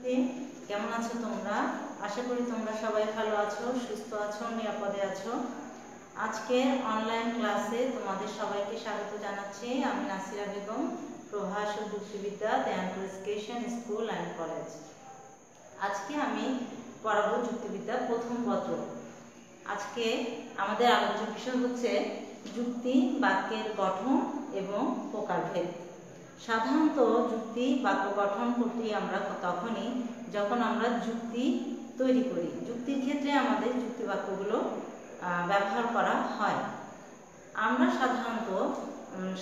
শিক্ষার্থী, কেমন আছো তোমরা? আশা করি তোমরা সবাই ভালো আছো, সুস্থ আছো, নিরাপদে আছো। আজকে অনলাইন ক্লাসে তোমাদের সবাইকে স্বাগত জানাচ্ছি। আমি নাসিরা বেগম, প্রভাস ও যুক্তিবিদ্যা দেয়ানপুর এডুকেশন স্কুল অ্যান্ড কলেজ। আজকে আমি পড়াবো যুক্তিবিদ্যা প্রথম পত্র। আজকে আমাদের আলোচ্য বিষয় হচ্ছে যুক্তি বাক্যের গঠন এবং প্রকারভেদ। সাধারণত যুক্তি বাক্য গঠন করি আমরা তখনই যখন আমরা যুক্তি তৈরি করি। যুক্তির ক্ষেত্রে আমাদের যুক্তি বাক্যগুলো ব্যবহার করা হয়। আমরা সাধারণত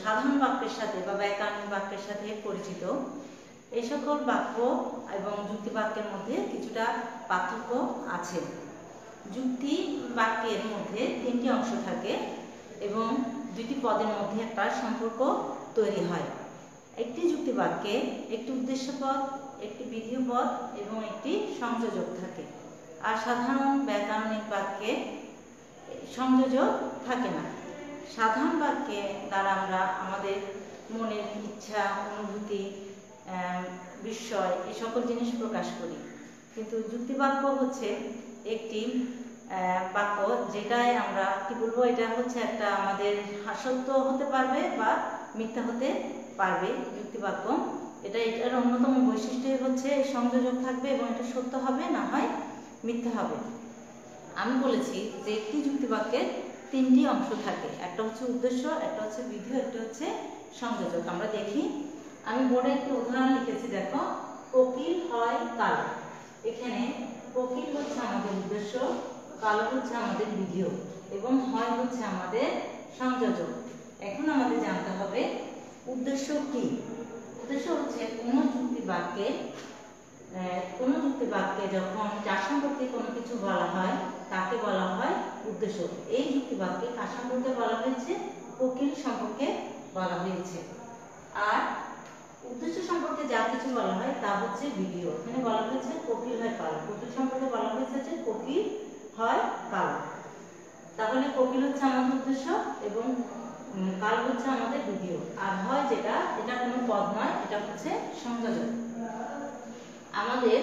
সাধারণ বাক্যের সাথে বা ব্যাকরণিক বাক্যের সাথে পরিচিত। এই সকল বাক্য এবং যুক্তি বাক্যের মধ্যে কিছুটা পার্থক্য আছে। যুক্তি বাক্যের মধ্যে তিনটি অংশ থাকে এবং দুটি পদের মধ্যে একটা সম্পর্ক তৈরি হয়। একটি যুক্তি বাক্যে একটি উদ্দেশ্য পদ, একটি বিধেয় পদ এবং একটি সংযোজক থাকে। আর সাধারণ ব্যাকরণিক বাক্যে সংযোজক থাকে না। সাধারণ বাক্যে দ্বারা আমরা আমাদের মনের ইচ্ছা, অনুভূতি, বিস্ময় এই সকল জিনিস প্রকাশ করি। কিন্তু যুক্তি বাক্য হচ্ছে একটি বাক্য যেটাই আমরা কি বলবো, এটা হচ্ছে একটা আমাদের সত্য হতে পারবে বা মিথ্যা হতে পারবে। যুক্তি বাক্য এটার অন্যতম বৈশিষ্ট্য হচ্ছে সংযোজক থাকবে এবং এটা সত্য হবে, না হয় মিথ্যা হবে। আমি বলেছি যে একটি যুক্তি বাক্যের তিনটি অংশ থাকে, একটা হচ্ছে উদ্দেশ্য, একটা হচ্ছে বিধেয়, একটা হচ্ছে সংযোজক। আমরা দেখি, আমি বোর্ডে একটি উদাহরণ লিখেছি, দেখো। কোকিল হয় কালো। এখানে কোকিল হচ্ছে আমাদের উদ্দেশ্য, কালো হচ্ছে আমাদের বিধেয় এবং হয় হচ্ছে আমাদের সংযোজক। এখন আমাদের জানতে হবে উদ্দেশ্য কি। উদ্দেশ্য হচ্ছে কোনো যুক্তি বাক্যে যখন যার সম্পর্কে কোনো কিছু বলা হয় তাকে বলা হয় উদ্দেশ্য। এই যুক্তি বাক্যে কার সম্পর্কে বলা হয়েছে? কোকিল সম্পর্কে বলা হয়েছে। আর উদ্দেশ্য সম্পর্কে যা কিছু বলা হয় তা হচ্ছে বিধেয়। এখানে বলা হয়েছে কোকিল হয় কালো। কোকিল সম্পর্কে বলা হয়েছে যে কোকিল হয় কালো। তাহলে কোকিল হচ্ছে আমাদের উদ্দেশ্য এবং কালো হচ্ছে আমাদের বিধেয়। আর হয় যেটা, এটা কোনো পদ নয়, এটা হচ্ছে সংযোজক। আমাদের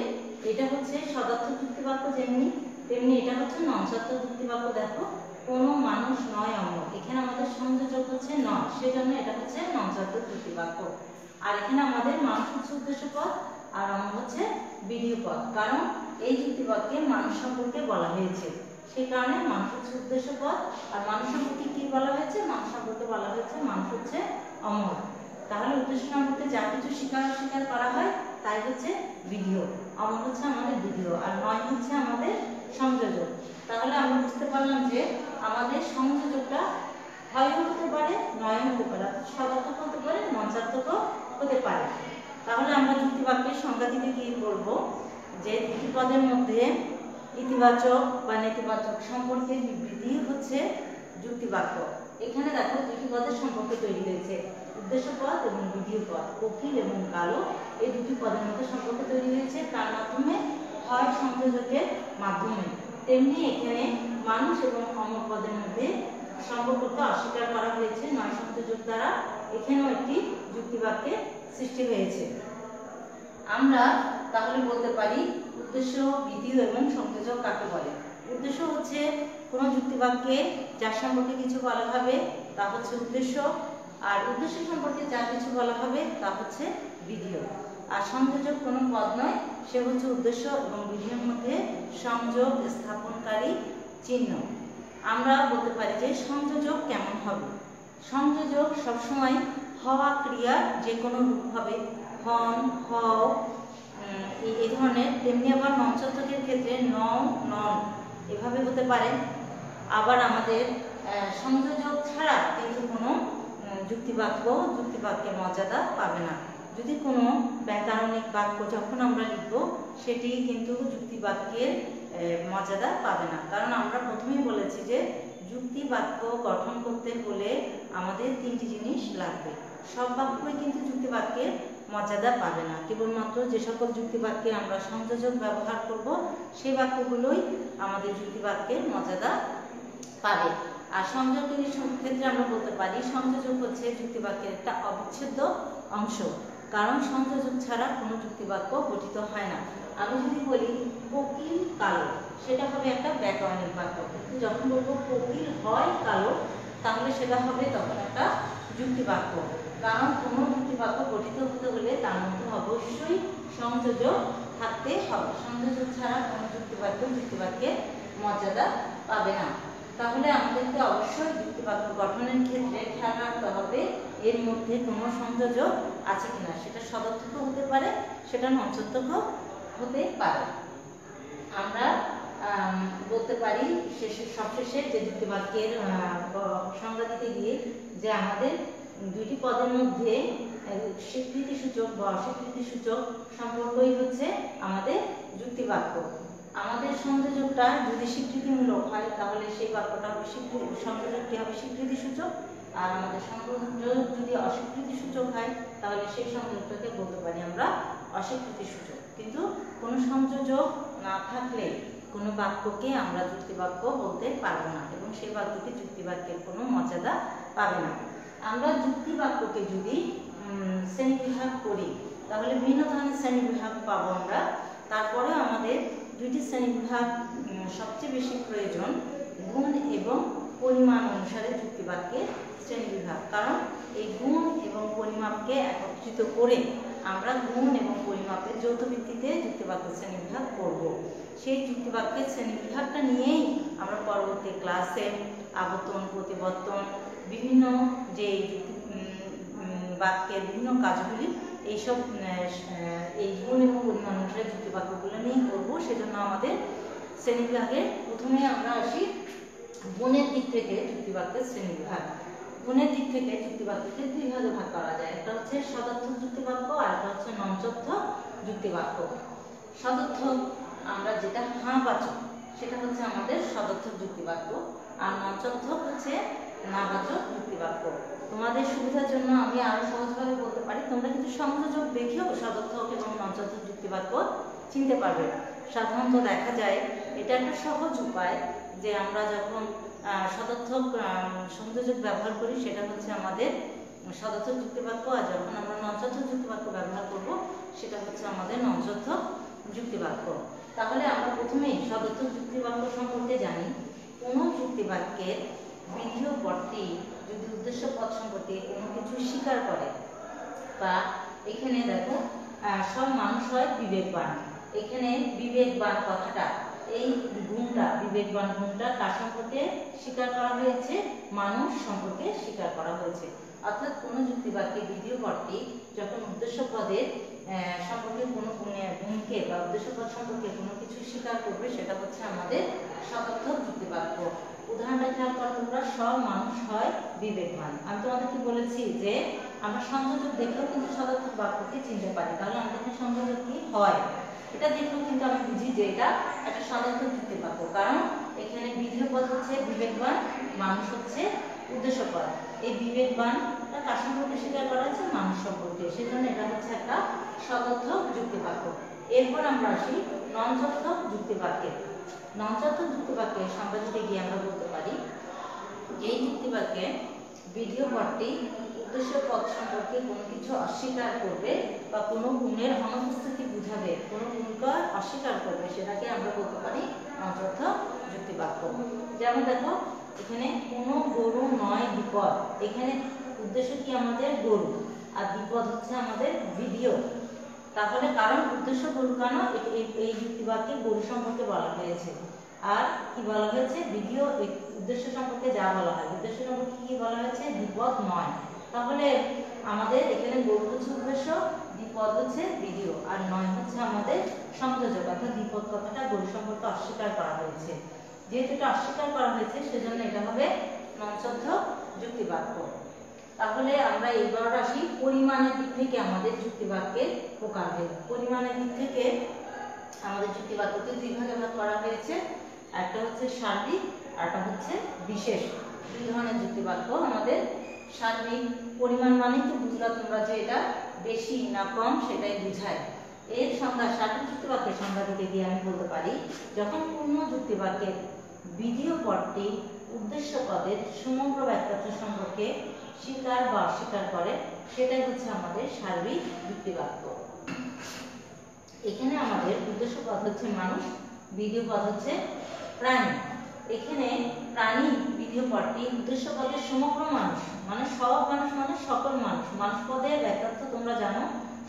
এটা হচ্ছে সদার্থক যুক্তি বাক্য যেমনি, তেমনি এটা হচ্ছে ননসার্থক যুক্তি বাক্য। দেখো, কোনো মানুষ নয় অমর, এখানে আমাদের সংযোজক হচ্ছে নয়, সেজন্য এটা হচ্ছে ননসার্থক যুক্তি বাক্য। আর এখানে আমাদের মানুষ হচ্ছে উদ্দেশ্য পদ আর অমর হচ্ছে বিধেয় পদ, কারণ এই যুক্তি বাক্যে মানুষ সম্পর্কে বলা হয়েছে, সেই কারণে মানুষ হচ্ছে উদ্দেশ্য পদ। আর মানুষ সম্পর্কে কি বলা হয়েছে? মানুষ সম্পর্কে বলা হয়েছে মানুষ হচ্ছে অমর। তাহলে উদ্দেশ্য সম্পর্কে যা কিছু স্বীকার করা হয় তাই হচ্ছে বিধেয়। অমর হচ্ছে আমাদের বিধেয় আর নয় হচ্ছে আমাদের সংযোজক। তাহলে আমরা বুঝতে পারলাম যে আমাদের সংযোজকটা হয়ও হতে পারে, নয়ও হতে পারে, সদার্থক হতে পারে, ননসার্থকও হতে পারে। তাহলে আমরা যুক্তি বাক্যের সংজ্ঞা দিতে গিয়ে বলবো যে দুটি পদের মধ্যে ইতিবাচক বা নেতিবাচক সম্পর্কের বিবৃতি হচ্ছে যুক্তি বাক্য। এখানে দেখো দুটি পদের সম্পর্ক তৈরি হয়েছে, উদ্দেশ্য পদ এবং বিধেয় পদ। কোকিল এবং কালো এই দুটি পদের মধ্যে সম্পর্ক তৈরি হয়েছে কার মাধ্যমে? হয় সংযোজকের মাধ্যমে। তেমনি এখানে মানুষ এবং অমর পদের মধ্যে সম্পর্ককে অস্বীকার করা হয়েছে নয় সংযোজক দ্বারা। এখানেও একটি যুক্তি বাক্যের সৃষ্টি হয়েছে। আমরা তাহলে বলতে পারি উদ্দেশ্য, বিধেয় এবং সংযোজক কাকে বলে। উদ্দেশ্য হচ্ছে কোনো যুক্তি বাক্যে যার সম্পর্কে কিছু বলা হবে তা হচ্ছে উদ্দেশ্য, আর উদ্দেশ্য সম্পর্কে যা কিছু বলা হবে তা হচ্ছে বিধেয়। আর সংযোজক কোনো পদ নয়, সে হচ্ছে উদ্দেশ্য এবং বিধেয়ের মধ্যে সংযোগ স্থাপনকারী চিহ্ন। আমরা বলতে পারি যে সংযোজক কেমন হবে। সংযোজক সবসময় হওয়া ক্রিয়ার যে কোনো রূপ হবে, হন, হও, এই ধরনের। তেমনি আবার ননসার্থকের ক্ষেত্রে নও, নন এভাবে হতে পারে। আবার আমাদের সংযোজক ছাড়া কিন্তু কোনো যুক্তি বাক্যের মর্যাদা পাবে না। যদি কোনো ব্যাকরণিক বাক্য যখন আমরা লিখব সেটি কিন্তু যুক্তি বাক্যের মর্যাদা পাবে না, কারণ আমরা প্রথমেই বলেছি যে যুক্তি বাক্য গঠন করতে হলে আমাদের তিনটি জিনিস লাগবে। সব বাক্যই কিন্তু যুক্তি বাক্যের মর্যাদা পাবে না, কেবলমাত্র যে সকল যুক্তি বাক্যে আমরা সংযোজক ব্যবহার করব সেই বাক্যগুলোই আমাদের যুক্তি বাক্যের মর্যাদা পাবে। আর সংযোজকের ক্ষেত্রে আমরা বলতে পারি সংযোজক হচ্ছে যুক্তি বাক্যের একটা অবিচ্ছেদ্য অংশ। কারণ সংযোজক ছাড়া কোনো যুক্তিবাক্য গঠিত হয় না। আমি যদি বলি কোকিল কালো, সেটা হবে একটা ব্যাকরণিক বাক্য। কিন্তু যখন বলবো কোকিল হয় কালো, তাহলে সেটা হবে তখন একটা যুক্তিবাক্য। কারণ কোনো যুক্তিবাক্য গঠিত হতে হলে তার মধ্যে অবশ্যই সংযোজক থাকতে হবে। সংযোজক ছাড়া কোনো যুক্তিবাক্যের মর্যাদা পাবে না। তাহলে আমাদেরকে অবশ্যই যুক্তিবাক্য গঠনের ক্ষেত্রে খেয়াল রাখতে হবে এর মধ্যে কোনো সংযোজক আছে কিনা। সেটা সদর্থকও হতে পারে, সেটা নঞ্চত্বকও হতে পারে। আমরা বলতে পারি সবশেষে যে যুক্তিবাক্যের সংজ্ঞা দিতে গিয়ে যে আমাদের দুইটি পদের মধ্যে স্বীকৃতিসূচক বা অস্বীকৃতিসূচক সম্পর্কই হচ্ছে আমাদের যুক্তিবাক্য। আমাদের সংযোজকটা যদি স্বীকৃতিমূলক হয় তাহলে সেই বাক্যটা হবে সংযোজকটি হবে স্বীকৃতিসূচক, আর আমাদের সংযোজক যদি অস্বীকৃতিসূচক হয় তাহলে সেই সংযোজকটাকে বলতে পারি আমরা অস্বীকৃতিসূচক। কিন্তু কোনো সংযোজক না থাকলে কোনো বাক্যকে আমরা যুক্তিবাক্য বলতে পারবো না এবং সেই বাক্যটি যুক্তিবাক্যের কোনো মর্যাদা পাবে না। আমরা যুক্তিবাক্যকে যদি শ্রেণীবিভাগ করি তাহলে বিভিন্ন ধরনের শ্রেণীবিভাগ পাবো আমরা। তারপরে আমাদের দুইটি শ্রেণীবিভাগ সবচেয়ে বেশি প্রয়োজন, গুণ এবং পরিমাণ অনুসারে যুক্তিবাক্যের শ্রেণীবিভাগ। কারণ এই গুণ এবং পরিমাপকে একত্রিত করে আমরা গুণ এবং পরিমাপের যৌথ ভিত্তিতে যুক্তিবাক্য শ্রেণীবিভাগ করব। সেই যুক্তিবাক্যের শ্রেণীবিভাগটা নিয়েই আমরা পরবর্তী ক্লাসে আবর্তন, প্রতিবর্তন, বিভিন্ন যে বাক্যের বিভিন্ন কাজগুলি এইসব এই গুণ এবং পরিমাণ অনুসারে যুক্তিবাক্যগুলো নিয়ে করব। সেজন্য আমাদের শ্রেণীবিভাগের প্রথমে আমরা আসি গুণের দিক থেকে যুক্তিবাক্যের শ্রেণীবিভাগ। গুণের দিক থেকে যুক্তিবাক্যকে দুই ভাগে ভাগ করা যায়, একটা হচ্ছে সদর্থক যুক্তিবাক্য আর একটা হচ্ছে নঞ্চত্বক যুক্তিবাক্য। সদর্থক আমরা যেটা হাঁবাচক সেটা হচ্ছে আমাদের সদর্থক যুক্তিবাক্য, আর নঞ্চত্বক হচ্ছে নাবাচক যুক্তিবাক্য। তোমাদের সুবিধার জন্য আমি আরো সহজভাবে বলতে পারি, তোমরা কিন্তু সংযোজক দেখেও সদর্থক এবং নঞ্চত্বক যুক্তিবাক্য চিনতে পারবে। সাধারণত দেখা যায় এটা একটা সহজ উপায় যে আমরা যখন সদর্থক সংযোজক ব্যবহার করি সেটা হচ্ছে আমাদের সদর্থক যুক্তিবাক্য, আর যখন আমরা নঞ্চত্বক যুক্তিবাক্য ব্যবহার করব সেটা হচ্ছে আমাদের নঞ্চত্বক যুক্তিবাক্য। তাহলে আমরা প্রথমেই সদর্থক যুক্তিবাক্য সম্পর্কে জানি। কোনো যুক্তিবাক্যের বিধেয় পদটি যদি উদ্দেশ্য পদ সম্পর্কে কোনো কিছু স্বীকার করে, বা এখানে দেখো সব মানুষ হয় বিবেকবান, এখানে বিবেকবান কথাটা, এই গুণটা বিবেকবান গুণটা কার সম্পর্কে স্বীকার করা হয়েছে? মানুষ সম্পর্কে স্বীকার করা হয়েছে। অর্থাৎ কোনো যুক্তিবাক্যের বিধেয় পদটি যখন উদ্দেশ্য পদের সম্পর্কে কোনো গুণকে বা উদ্দেশ্য পদ সম্পর্কে কোনো কিছু স্বীকার করবে সেটা হচ্ছে আমাদের সদর্থক যুক্তিবাক্য। উদাহরণটা খেয়াল করো তোমরা, সব মানুষ হয় বিবেকবান। আমি তোমাদেরকে বলেছি যে আমরা সংযোজক দেখলেও কিন্তু সদর্থক বাক্যকে চিনতে পারি। তাহলে আমাদের এখানে সংযোজক কি হয় এটা দেখলেও কিন্তু আমি বুঝি যে এটা একটা সদর্থক যুক্তিবাক্য, কারণ এখানে বিধেয় পদ হচ্ছে বিবেকবান, মানুষ হচ্ছে উদ্দেশ্য পদ। এই বিবেকবান কার সম্পর্কে স্বীকার করা হচ্ছে? মানুষ সম্পর্কে, সেজন্য এটা হচ্ছে একটা সদর্থক যুক্তিবাক্য। এরপর আমরা আসি নঞ্চত্বক যুক্তিবাক্যে। নঞ্চত্বক যুক্তিবাক্যের সংজ্ঞা দিতে গিয়ে আমরা বলতে পারি এই যুক্তিবাক্যে বিধেয় পদটি উদ্দেশ্য পদ সম্পর্কে কোনো কিছু অস্বীকার করবে বা কোনো গুণের অনুপস্থিতি বুঝাবে, কোনো গুণকে অস্বীকার করবে, সেটাকে আমরা বলতে পারি নঞ্চত্বক যুক্তিবাক্য। যেমন দেখো এখানে কোনো গরু নয় বিপদ, এখানে উদ্দেশ্য কি আমাদের গরু, আর বিপদ হচ্ছে আমাদের বিধেয়। তাহলে কারণ উদ্দেশ্য গরু, কেন এই যুক্তিবাক্যে গরু সম্পর্কে বলা হয়েছে, আর কি বলা হয়েছে? বিধেয় উদ্দেশ্য সম্পর্কে যা বলা হয়, উদ্দেশ্য সম্পর্কে কি বলা হয়েছে? বিপদ নয়। তাহলে আমাদের এখানে গরু হচ্ছে উদ্দেশ্য, বিপদ হচ্ছে বিধেয়, আর নয় হচ্ছে আমাদের সংযোজক। অর্থাৎ বিপদ কথাটা গরু সম্পর্কে অস্বীকার করা হয়েছে। যেহেতু এটা অস্বীকার করা হয়েছে সেজন্য এটা হবে নঞ্চত্বক যুক্তিবাক্য। তাহলে আমরা এইবার আসি পরিমাণের দিক থেকে আমাদের যুক্তিবাক্যের প্রকারভেদ। পরিমাণের দিক থেকে আমাদের যুক্তিবাক্যকে দুই ভাগে ভাগ করা হয়েছে, একটা হচ্ছে সার্বিক আর একটা হচ্ছে বিশেষ। দুই ধরনের যুক্তিবাক্য আমাদের। সার্বিক পরিমাণ মানে তো বুঝলা তোমরা যে এটা বেশি না কম সেটাই বোঝায়। এর সংজ্ঞা, সার্বিক যুক্তিবাক্যের সংজ্ঞা দিতে গিয়ে আমি বলতে পারি যখন পূর্ণ যুক্তিবাক্যের বিধেয় পদটি উদ্দেশ্য পদের সমগ্র বাক্যার্থ সম্পর্কে স্বীকার বা অস্বীকার করে সেটাই হচ্ছে আমাদের সার্বিক যুক্তিবাক্য। এখানে আমাদের উদ্দেশ্য পদ হচ্ছে মানুষ, বিধেয় পদ হচ্ছে প্রাণী। এখানে প্রাণী বিধেয় পদটি উদ্দেশ্য পদের সমগ্র মানুষ, মানে সব মানুষ মানে সকল মানুষ। মানুষ পদের ব্যাখ্যার্থ তোমরা জানো,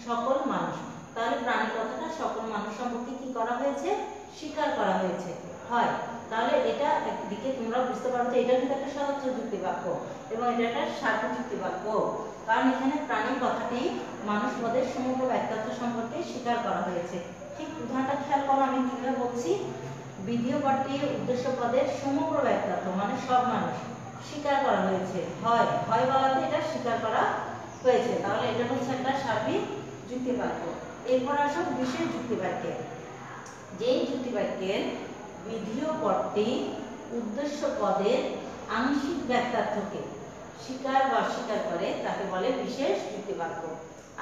সকল মানুষ। তাহলে প্রাণী কথাটা সকল মানুষ সম্পর্কে কি করা হয়েছে, স্বীকার করা হয়েছে হয়। তাহলে এটা একদিকে তোমরা বুঝতে পারো যে এটা কিন্তু একটা সদর্থ যুক্তিবাক্য এবং এটা একটা সার্বিক যুক্তিবাক্য, কারণ এখানে প্রাণী কথাটি মানুষ পদের সমগ্র ব্যাখ্যার্থ সম্পর্কে স্বীকার করা হয়েছে। ঠিক উদাহরণটা খেয়াল করো আমি কিভাবে বলছি। বিধেয় পদটি উদ্দেশ্য পদের সমগ্র ব্যাখ্যার্থ মানে সব মানুষ স্বীকার করা হয়েছে হয়, হয় বলাতে এটা স্বীকার করা হয়েছে। তাহলে এটা হচ্ছে একটা সার্বিক যুক্তিবাক্য। এরপর আসো বিশেষ যুক্তিবাক্যে। যেই যুক্তিবাক্যের বিধেয় পদটি উদ্দেশ্য পদের আংশিক ব্যাখ্যার্থকে স্বীকার বা অস্বীকার করে তাকে বলে বিশেষ যুক্তিবাক্য।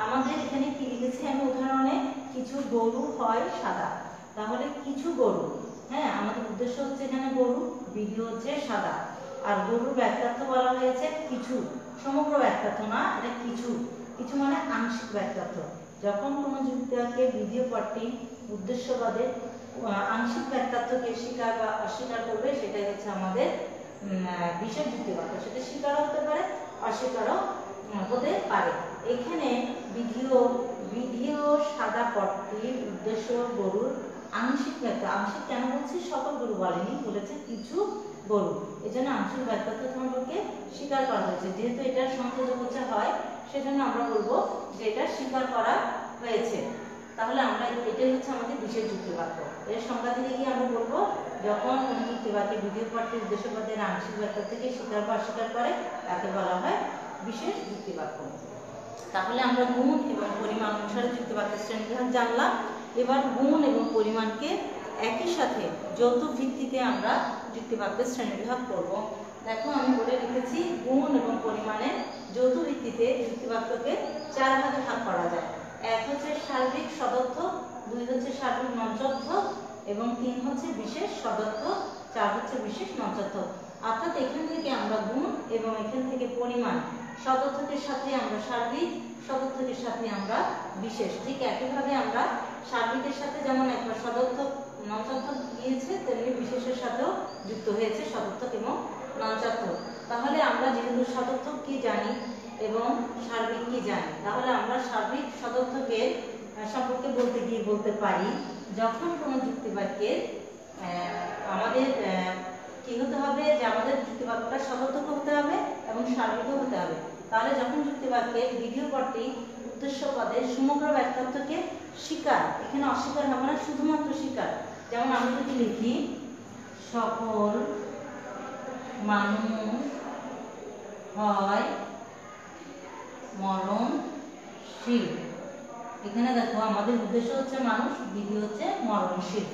আমাদের এখানে কি লিখেছি আমি উদাহরণে, কিছু গরু হয় সাদা। তাহলে কিছু গরু, হ্যাঁ আমাদের উদ্দেশ্য হচ্ছে এখানে গরু, বিধেয় হচ্ছে সাদা। আর গরুর ব্যাখ্যার্থ বলা হয়েছে কিছু, সমগ্র ব্যাখ্যার্থ না, এটা কিছু। কিছু মানে আংশিক ব্যাখ্যার্থ। যখন কোনো যুক্তিবাক্যের বিধেয় পদটি উদ্দেশ্য পদের আংশিক ব্যাখ্যার্থকে স্বীকার বা অস্বীকার করবে সেটাই হচ্ছে আমাদের বিশেষ যুক্তিবাক্য। সেটা স্বীকারও হতে পারে অস্বীকারও হতে পারে। এখানে বিধেয় সাদা পদটির উদ্দেশ্য গরুর আংশিক ব্যাখ্যা। আংশিক কেন বলছি, সকল গরু বলেনি, বলেছে কিছু গরু, এজন্য আংশিক ব্যাখ্যার্থ সম্পর্কে স্বীকার করা হয়েছে। যেহেতু এটার সংযোজক হচ্ছে হয়, সেজন্য আমরা বলবো যে এটা স্বীকার করা হয়েছে। তাহলে আমরা এটাই হচ্ছে আমাদের বিশেষ যুক্তিবাক্য। এর সংজ্ঞা দিকে গিয়ে আমরা বলবো, যখন কোন যুক্তিবাক্যে বিধেয় পদটি উদ্দেশ্য পদের আংশিক ব্যাখ্যা থেকে স্বীকার বা অস্বীকার করে তাকে বলা হয় বিশেষ যুক্তিবাক্য। তাহলে আমরা গুণ এবং পরিমাণ অনুসারে যুক্তিবাক্যের শ্রেণীবিভাগ জানলাম। এবার গুণ এবং পরিমাণকে একই সাথে যৌথ ভিত্তিতে আমরা যুক্তিবাক্যের শ্রেণীবিভাগ করব। দেখো আমি বলে লিখেছি, গুণ এবং পরিমাণের যৌথ ভিত্তিতে যুক্তিবাক্যকে 4 ভাগে ভাগ করা যায়। 1 হচ্ছে সার্বিক সদর্থ, 2 হচ্ছে সার্বিক মঞ্চর্থ এবং 3 হচ্ছে বিশেষ সদর্থ, 4 হচ্ছে বিশেষ মঞ্চর্থ। অর্থাৎ এখান থেকে আমরা গুণ এবং এখান থেকে পরিমাণ, সদর্থকের সাথে আমরা সার্বিক, সদর্থকের সাথে আমরা বিশেষ। ঠিক একইভাবে আমরা সার্বিকের সাথে যেমন একবার সদর্থক মঞ্চর্থক দিয়েছে, তেমনি বিশেষের সাথেও যুক্ত হয়েছে সদর্থক এবং মঞ্চর্থক। তাহলে আমরা যেহেতু সদর্থক কি জানি এবং সার্বিক কি জানি, তাহলে আমরা সার্বিক সদর্থকের সম্পর্কে বলতে গিয়ে বলতে পারি, যখন কোনো যুক্তিবাক্যের আমাদের কি হতে হবে, যে আমাদের যুক্তিবাক্যটা সদর্থক হতে হবে এবং সার্বিকও হতে হবে। তাহলে যখন যুক্তিবাক্যের বিধেয় পদটি উদ্দেশ্য পদের সমগ্র ব্যাখ্যার্থকে স্বীকার, এখানে অস্বীকার হবে না, শুধুমাত্র স্বীকার। যেমন আমি যদি লিখি, সকল মানুষ হয় মরণশীল। এখানে দেখো আমাদের উদ্দেশ্য হচ্ছে মানুষ, বিধি হচ্ছে মরণশীল।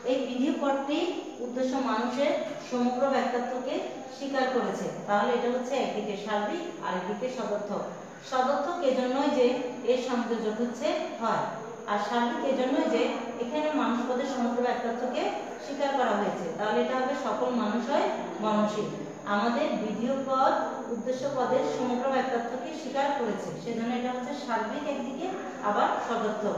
এই বিধেয় পদটি উদ্দেশ্য মানুষের সমগ্র ব্যাখ্যার্থকে স্বীকার করেছে। তাহলে এটা হচ্ছে একদিকে সার্বিক আর একদিকে সদর্থক। সদর্থক এজন্যই যে এর সংযোজক হচ্ছে হয়, আর সার্বিক এজন্যই যে এখানে মানুষ পদের সমগ্র ব্যাখ্যার্থকে স্বীকার করা হয়েছে। তাহলে এটা হবে সকল মানুষ হয় মরণশীল। আমাদের বিধেয় পদ উদ্দেশ্য পদের সমগ্র ব্যাখ্যার্থকে স্বীকার করেছে, সেজন্য এটা হচ্ছে সার্বিক একদিকে, আবার সদর্থক।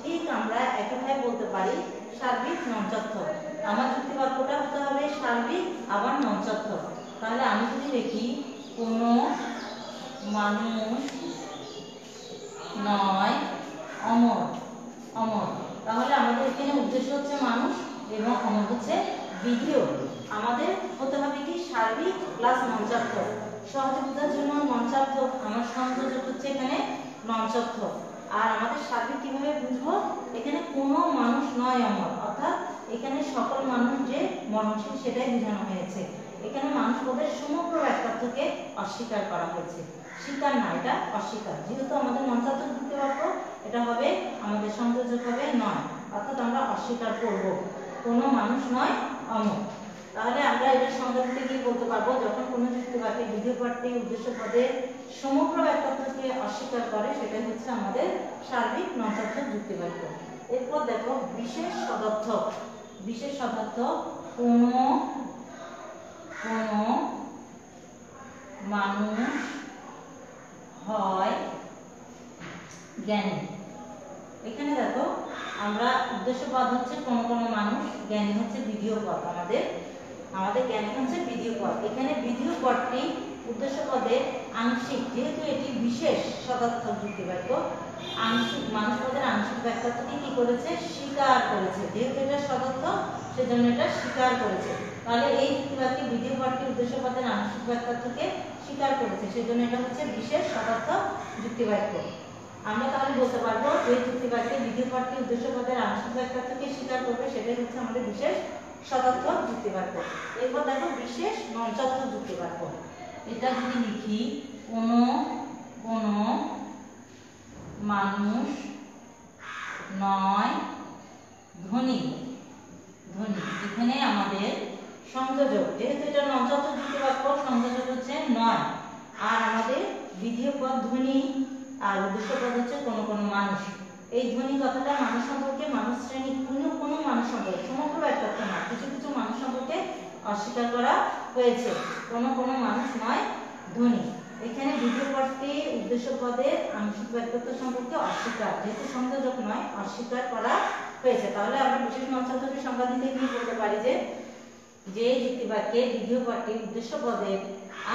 ঠিক আমরা একইভাবে বলতে পারি সার্বিক মঞ্চর্থক। আমার যুক্তিবাক্যটা হতে হবে সার্বিক আবার মঞ্চর্থক। তাহলে আমি যদি দেখি, কোনো মানুষ নয় অমর, অমর, তাহলে আমাদের এখানে উদ্দেশ্য হচ্ছে মানুষ এবং অমর হচ্ছে বিধেয়। আমাদের হতে হবে কি সার্বিক প্লাস মঞ্চার্থক। সহজে বোঝার জন্য মঞ্চার্থক, আমার সংযোজক হচ্ছে এখানে মঞ্চার্থক। আর আমাদের সার্বিক কিভাবে বুঝবো, এখানে কোনো মানুষ নয় অমর, অর্থাৎ এখানে সকল মানুষ যে মরণশীল সেটাই বোঝানো হয়েছে। এখানে মানুষ পদের সমগ্র ব্যাখ্যার্থকে অস্বীকার করা হয়েছে, স্বীকার না, এটা অস্বীকার। যেহেতু আমাদের মঞ্চার্থক যুক্তিবাক্য, এটা হবে আমাদের সংযোজক হবে নয়, অর্থাৎ আমরা অস্বীকার করব, কোনো মানুষ নয় অমর। তাহলে আমরা এটা সংজ্ঞা দিতে গিয়ে বলতে পারবো, যখন কোনো যুক্তিবাক্যে বিধেয় পদটি উদ্দেশ্য পদের সমগ্র ব্যাখ্যার্থকে অস্বীকার করে সেটাই হচ্ছে আমাদের সার্বিক মঞ্চার্থক যুক্তিবাক্য। এরপর দেখো বিশেষ সদর্থক। বিশেষ সদর্থক, কোনো মানুষ হয় জ্ঞানী। এখানে দেখো আমরা উদ্দেশ্য পদ হচ্ছে কোন কোন মানুষ, জ্ঞানী হচ্ছে বিধেয় পদ। আমাদের জ্ঞানী হচ্ছে বিধেয় পদ। এখানে বিধেয় পদটি উদ্দেশ্য পদে আংশিক, যেহেতু এটি বিশেষ সদর্থক যুক্তিবাক্য, আংশিক মানুষ পদের আংশিক ব্যাখ্যার্থকে কি করেছে? স্বীকার করেছে। যেহেতু এটা সদর্থক সেজন্য এটা স্বীকার করেছে। তাহলে এই যুক্তিবাক্যে বিধেয় পদটি উদ্দেশ্য পদের আংশিক ব্যাখ্যার্থকে স্বীকার করেছে, সেজন্য এটা হচ্ছে বিশেষ সদর্থক যুক্তিবাক্য। আমরা তাহলে বলতে পারবো যে যুক্তিবাক্যে বিধেয় পদটি উদ্দেশ্য পদের আংশিক ব্যাখ্যার্থকে স্বীকার করবে, সেটাই হচ্ছে আমাদের বিশেষ সদর্থক যুক্তিবাক্য। এরপর দেখো বিশেষ নঞ্চাত্মক যুক্তিবাক্য। এটা যদি লিখি, কোনো কোনো মানুষ নয় ধনী। এখানে আমাদের সংযোজক, যেহেতু এটা নঞ্চাত্মক যুক্তিবাক্য, সংযোজক হচ্ছে নয়, আর আমাদের বিধেয় পদ ধনী আর উদ্দেশ্য পদ হচ্ছে কোনো কোনো মানুষ। এই ধনী কথাটা মানুষ সম্পর্কে, মানুষ শ্রেণী, কোনো মানুষ সম্পর্কে, সমগ্র ব্যাখ্যার্থ না, কিছু কিছু মানুষ সম্পর্কে অস্বীকার করা হয়েছে। কোনো মানুষ নয় ধনী। এখানে বিধেয় পদটি উদ্দেশ্য পদের আংশিক ব্যাখ্যার্থ সম্পর্কে অস্বীকার, যেহেতু সংযোজক নয়, অস্বীকার করা হয়েছে। তাহলে আমরা বিশেষ নঞ্চাত্মকের সংজ্ঞা দিতে গিয়ে বলতে পারি যে যুক্তিবাক্যে বিধেয় পদটি উদ্দেশ্য পদের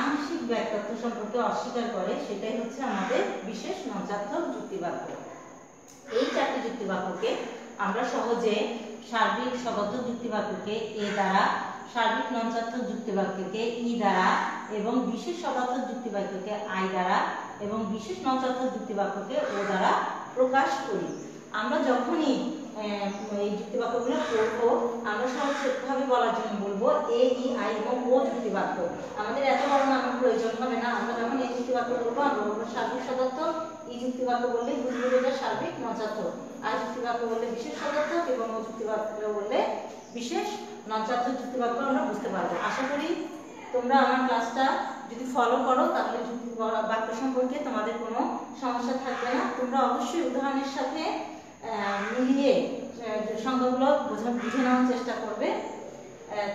আংশিক ব্যাখ্যার্থ সম্পর্কে অস্বীকার করে, সেটাই হচ্ছে আমাদের বিশেষ নঞ্চাত্মক যুক্তিবাক্য। এই চারটি যুক্তিবাক্যকে আমরা সহজে সার্বিক সদর্থক যুক্তিবাক্যকে এ দ্বারা, সার্বিক নঞ্চাত্মক যুক্তিবাক্যকে ই দ্বারা, এবং বিশেষ সদর্থক যুক্তিবাক্যকে আই দ্বারা, এবং বিশেষ নঞ্চাত্মক যুক্তিবাক্যকে ও দ্বারা প্রকাশ করি। আমরা যখনই এই যুক্তিবাক্যগুলো পড়বো, আমরা সহজভাবে বলার জন্য বলবো এ, ই, আই এবং ও যুক্তিবাক্য। আমাদের এত বড় নামের প্রয়োজন হবে না। আমরা যখন এই যুক্তিবাক্য বলবো, আমরা বলবো সার্বিক সদর্থক। ই যুক্তিবাক্য বললে বুঝবো এটা সার্বিক নঞ্চাত্মক, আই যুক্তিবাক্য বললে বিশেষ সদর্থক, এবং ও যুক্তিবাক্য বললে বিশেষ নঞ্চাত্মক যুক্তিবাক্য আমরা বুঝতে পারবো। আশা করি তোমরা আমার ক্লাসটা যদি ফলো করো, তাহলে বাক্য সম্পর্কে তোমাদের কোনো সমস্যা থাকবে না। তোমরা অবশ্যই উদাহরণের সাথে মিলিয়ে সংজ্ঞাগুলো বুঝে নেওয়ার চেষ্টা করবে।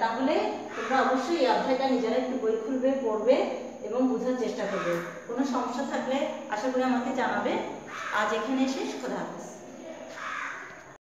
তাহলে তোমরা অবশ্যই এই অধ্যায়টা নিজেরা একটু বই খুলবে, পড়বে এবং বোঝার চেষ্টা করবে। কোনো সমস্যা থাকলে আশা করি আমাকে জানাবে। আজ এখানে শেষ। খোদা হাফেজ।